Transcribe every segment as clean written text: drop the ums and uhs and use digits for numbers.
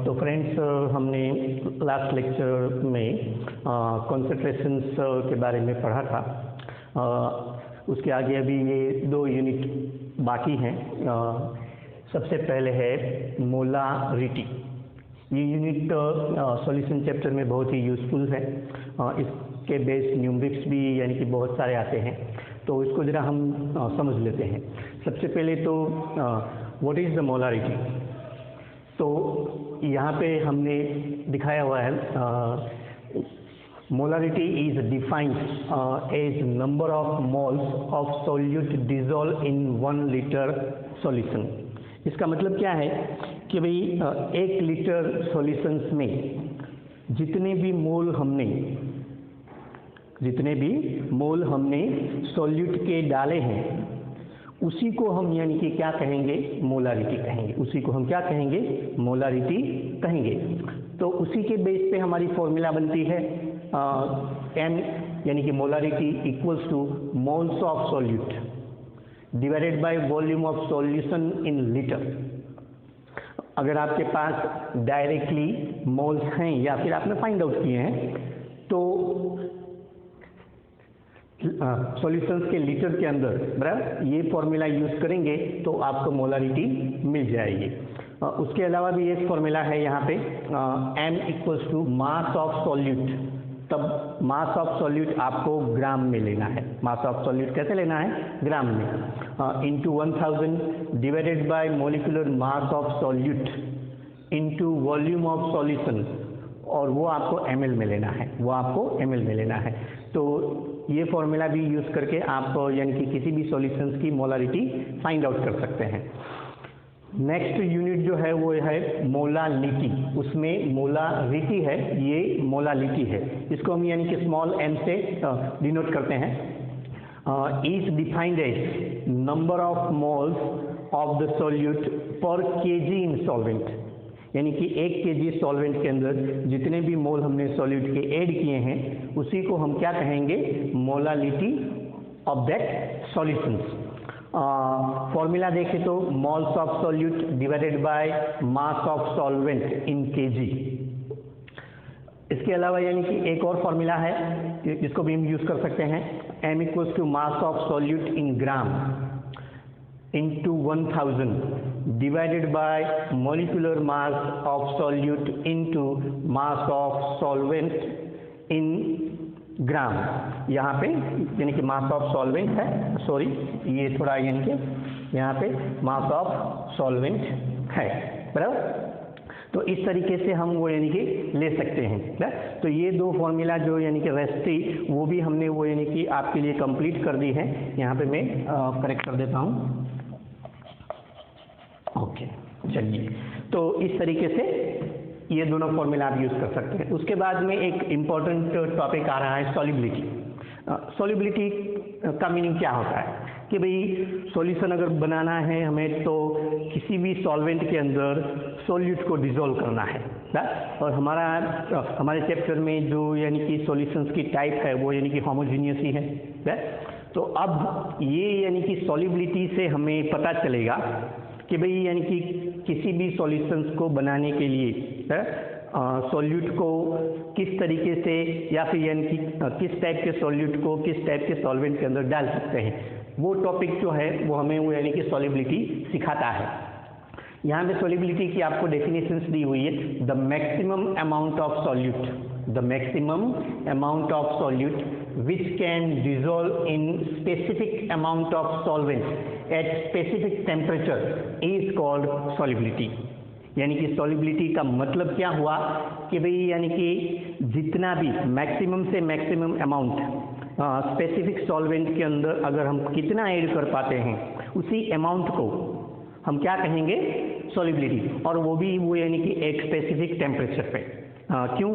तो फ्रेंड्स, हमने last lecture में कॉन्सेंट्रेशंस के बारे में पढ़ा था। उसके आगे अभी ये 2 यूनिट बाकी हैं। सबसे पहले है मोलारिटी। ये यूनिट सॉल्यूशन चैप्टर में बहुत ही यूज़फुल है। इसके बेस न्यूमरिक्स भी यानी कि बहुत सारे आते हैं, तो इसको ज़रा हम समझ लेते हैं। सबसे पहले तो व्हाट इज़ द मोलारिटी। तो यहाँ पे हमने दिखाया हुआ है molarity is defined as number of moles of solute dissolve in 1 litre solution. इसका मतलब क्या है कि भाई 1 लीटर सॉल्यूशंस में जितने भी मोल हमने सॉल्यूट के डाले हैं उसी को हम यानी कि क्या कहेंगे, मोलारिटी कहेंगे। उसी को हम क्या कहेंगे, मोलारिटी कहेंगे। तो उसी के बेस पे हमारी फॉर्मूला बनती है m यानी कि molarity equals two moles of solute divided by volume of solution in litre. अगर आपके पास डायरेक्टली मोल्स हैं या फिर आपने फाइंड आउट किए हैं, तो सॉल्यूशंस के लीटर के अंदर बराबर ये फॉर्मूला यूज़ करेंगे तो आपको मोलारिटी मिल जाएगी। उसके अलावा भी एक फॉर्मूला है यहाँ पे m equals to mass of solute. तब मास ऑफ सॉल्यूट आपको ग्राम में लेना है। मास ऑफ सॉल्यूट कैसे लेना है, ग्राम में, into 1000 divided by molecular mass of solute into volume of solution, और वो आपको ml में लेना है। तो ये फॉर्मूला भी यूज़ करके आप यानी कि किसी भी सॉल्यूशंस की मोलारिटी फाइंड आउट कर सकते हैं। नेक्स्ट यूनिट जो है वो है मोलालिटी। उसमें मोलारिटी है, ये मोलालिटी है। इसको हम यानी कि स्मॉल m से डिनोट करते हैं। Is defined as number of moles of the solute per kg in solvent. यानी कि 1 kg सॉल्वेंट के अंदर जितने भी मोल हमने सॉल्यूट के ऐड किए हैं उसी को हम क्या कहेंगे, molality of that solutions. Formula देखें तो moles of solute divided by mass of solvent in KG. इसके अलावा यानी कि एक और फॉर्मूला है जिसको भी हम यूज़ कर सकते हैं, m equals to mass of solute in gram into 1000 divided by molecular mass of solute into mass of solvent in ग्राम। यहाँ पे यानी कि मास ऑफ सॉल्वेंट है, सॉरी ये थोड़ा यानी कि यहाँ पे मास ऑफ सॉल्वेंट है, बराबर। तो इस तरीके से हम वो यानी कि ले सकते हैं। तो ये 2 फॉर्मूला जो यानी कि रेस्ट थी वो भी हमने वो यानी कि आपके लिए कंप्लीट कर दी है। यहाँ पे मैं करेक्ट कर देता हूँ। ओके, चलिए। तो इस तरीके से ये दोनों फॉर्मूला आप यूज़ कर सकते हैं। उसके बाद में एक इम्पॉर्टेंट टॉपिक आ रहा है, सॉल्युबिलिटी। सॉल्युबिलिटी का मीनिंग क्या होता है कि भाई सॉल्यूशन अगर बनाना है हमें तो किसी भी सॉल्वेंट के अंदर सॉल्यूट को डिसॉल्व करना है। और हमारे चैप्टर में जो यानी कि सॉल्यूशंस की टाइप है वो यानी कि होमोजीनियस ही है। तो अब ये यानी कि सॉल्युबिलिटी से हमें पता चलेगा कि भाई यानी कि किसी भी सॉल्यूशंस को बनाने के लिए सॉल्यूट को किस तरीके से या फिर यानी कि किस टाइप के सॉल्यूट को किस टाइप के सॉल्वेंट के अंदर डाल सकते हैं, वो टॉपिक जो है वो हमें वो यानी कि सॉल्युबिलिटी सिखाता है। यहाँ पे सॉल्युबिलिटी की आपको डेफिनेशंस दी हुई है, the maximum amount of solute, the maximum amount of solute which can dissolve in specific amount of solvent at specific temperature is called solubility। यानी कि सॉल्युबिलिटी का मतलब क्या हुआ कि भाई यानी कि जितना भी मैक्सिमम से मैक्सिमम अमाउंट स्पेसिफिक सॉल्वेंट के अंदर अगर हम कितना ऐड कर पाते हैं उसी अमाउंट को हम क्या कहेंगे, सॉल्युबिलिटी। और वो भी वो यानी कि एक स्पेसिफिक टेम्परेचर पे। क्यों,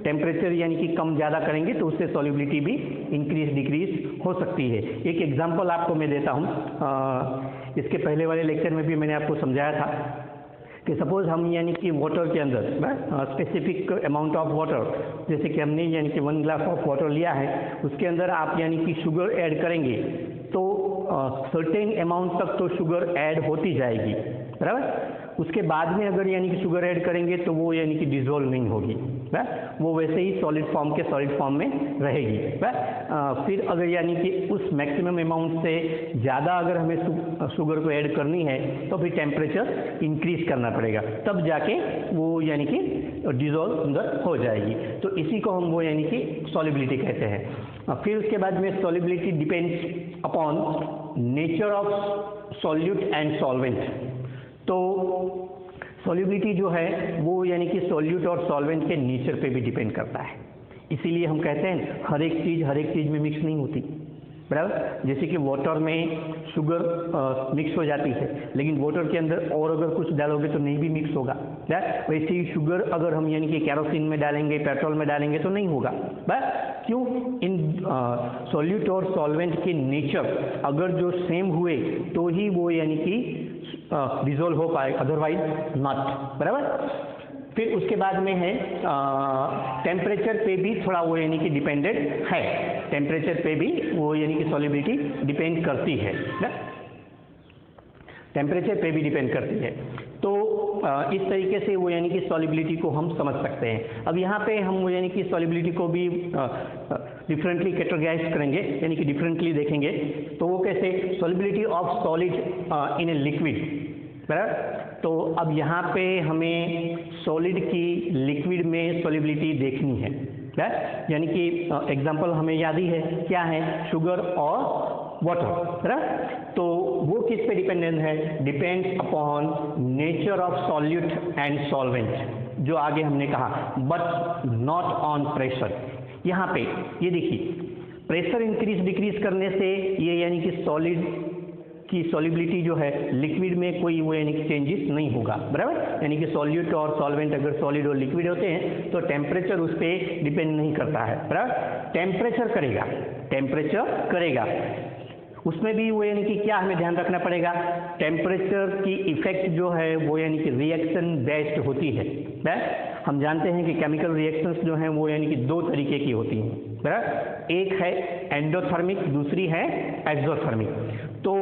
टेम्परेचर यानी कि कम ज़्यादा करेंगे तो उससे सॉल्युबिलिटी भी इंक्रीज डिक्रीज हो सकती है। एक एग्जांपल आपको मैं देता हूँ। इसके पहले वाले लेक्चर में भी मैंने आपको समझाया था कि सपोज हम यानी कि वाटर के अंदर स्पेसिफिक अमाउंट ऑफ वाटर, जैसे कि हमने यानी कि 1 ग्लास ऑफ वाटर लिया है, उसके अंदर आप यानी कि शुगर ऐड करेंगे तो सर्टेन अमाउंट तक तो शुगर ऐड होती जाएगी, बराबर। उसके बाद में अगर यानी कि शुगर ऐड करेंगे तो वो यानी कि डिजोल्व नहीं होगी, वो वैसे ही सॉलिड फॉर्म में रहेगी। फिर अगर यानी कि उस मैक्सिमम अमाउंट से ज़्यादा अगर हमें शुगर को ऐड करनी है तो फिर टेम्परेचर इंक्रीज करना पड़ेगा, तब जाके वो यानी कि डिजोल्व अंदर हो जाएगी। तो इसी को हम वो यानी कि सॉलिबिलिटी कहते हैं। फिर उसके बाद में solubility depends upon nature of solute and solvent. तो सॉल्युबिलिटी जो है वो यानी कि सॉल्यूट और सॉल्वेंट के नेचर पे भी डिपेंड करता है। इसीलिए हम कहते हैं हर एक चीज़ में मिक्स नहीं होती, बराबर। जैसे कि वाटर में शुगर मिक्स हो जाती है, लेकिन वाटर के अंदर और अगर कुछ डालोगे तो नहीं भी मिक्स होगा। वैसे ही शुगर अगर हम यानी कि कैरोसिन में डालेंगे, पेट्रोल में डालेंगे तो नहीं होगा। बस क्यों? इन सॉल्यूट और सॉल्वेंट के नेचर अगर जो सेम हुए तो ही वो यानी कि डिजोल्व हो पाए, अदरवाइज नॉट, बराबर। फिर उसके बाद में है टेम्परेचर पे भी थोड़ा वो यानी कि डिपेंडेंट है, टेम्परेचर पे भी वो यानी कि सॉलिबिलिटी डिपेंड करती है, टेम्परेचर पे भी डिपेंड करती है। तो इस तरीके से वो यानी कि सॉलिबिलिटी को हम समझ सकते हैं। अब यहाँ पे हम वो यानी कि सॉलिबिलिटी को भी डिफरेंटली कैटेगराइज करेंगे, यानी कि डिफरेंटली देखेंगे। तो वो कैसे? Solubility of solid in a liquid, बराबर। तो अब यहाँ पे हमें सॉलिड की लिक्विड में सॉलिबिलिटी देखनी है, यानी कि एग्जांपल हमें याद ही है, क्या है? शुगर और वाटर, बराबर। तो वो किस पे डिपेंडेंट है? Depends upon nature of solute and solvent, जो आगे हमने कहा, बट नॉट ऑन प्रेशर। यहाँ पे ये देखिए, प्रेशर इंक्रीज डिक्रीज करने से ये यानी कि सॉलिड की सॉलिबिलिटी जो है लिक्विड में कोई वो यानी कि चेंजेस नहीं होगा, बराबर। यानी कि सॉल्यूट और सॉल्वेंट अगर सॉलिड और लिक्विड होते हैं तो टेम्परेचर उस पर डिपेंड नहीं करता है, बराबर। टेम्परेचर करेगा उसमें भी वो यानी कि क्या हमें ध्यान रखना पड़ेगा? टेम्परेचर की इफेक्ट जो है वो यानी कि रिएक्शन बेस्ड होती है। हम जानते हैं कि केमिकल रिएक्शंस जो हैं वो यानी कि दो तरीके की होती हैं, बराबर। एक है एंडोथर्मिक, दूसरी है एक्सोथर्मिक। तो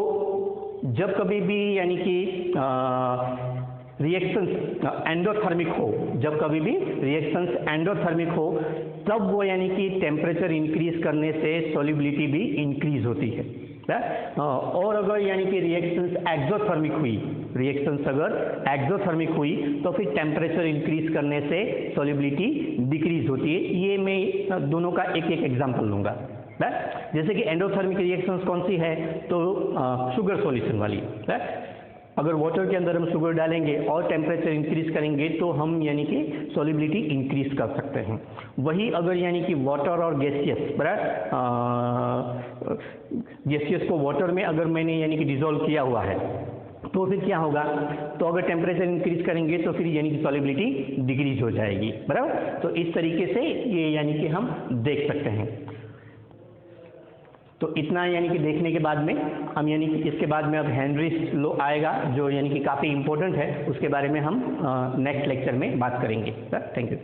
जब कभी भी यानी कि रिएक्शंस एंडोथर्मिक हो, जब कभी भी रिएक्शंस एंडोथर्मिक हो, तब वो यानी कि टेम्परेचर इंक्रीज करने से सॉलिबिलिटी भी इंक्रीज होती है। और अगर यानी कि रिएक्शंस अगर एक्सोथर्मिक हुई तो फिर टेम्परेचर इंक्रीज करने से सॉलिबिलिटी डिक्रीज होती है। ये मैं दोनों का एक एक एग्जांपल लूँगा। जैसे कि एंडोथर्मिक रिएक्शंस कौन सी है? तो शुगर सॉल्यूशन वाली। अगर वाटर के अंदर हम शुगर डालेंगे और टेम्परेचर इंक्रीज करेंगे तो हम यानी कि सॉलिबिलिटी इंक्रीज कर सकते हैं। वही अगर यानी कि वाटर और गैसियस, बराबर, गैसियस को वाटर में अगर मैंने यानी कि डिसॉल्व किया हुआ है तो फिर क्या होगा? तो अगर टेम्परेचर इंक्रीज करेंगे तो फिर यानी कि सॉलिबिलिटी डिक्रीज हो जाएगी, बराबर। तो इस तरीके से ये यानी कि हम देख सकते हैं। तो इतना यानी कि देखने के बाद में हम यानी कि इसके बाद में अब हेनरीज लॉ आएगा, जो यानी कि काफ़ी इंपॉर्टेंट है, उसके बारे में हम नेक्स्ट लेक्चर में बात करेंगे। Sir, thank you.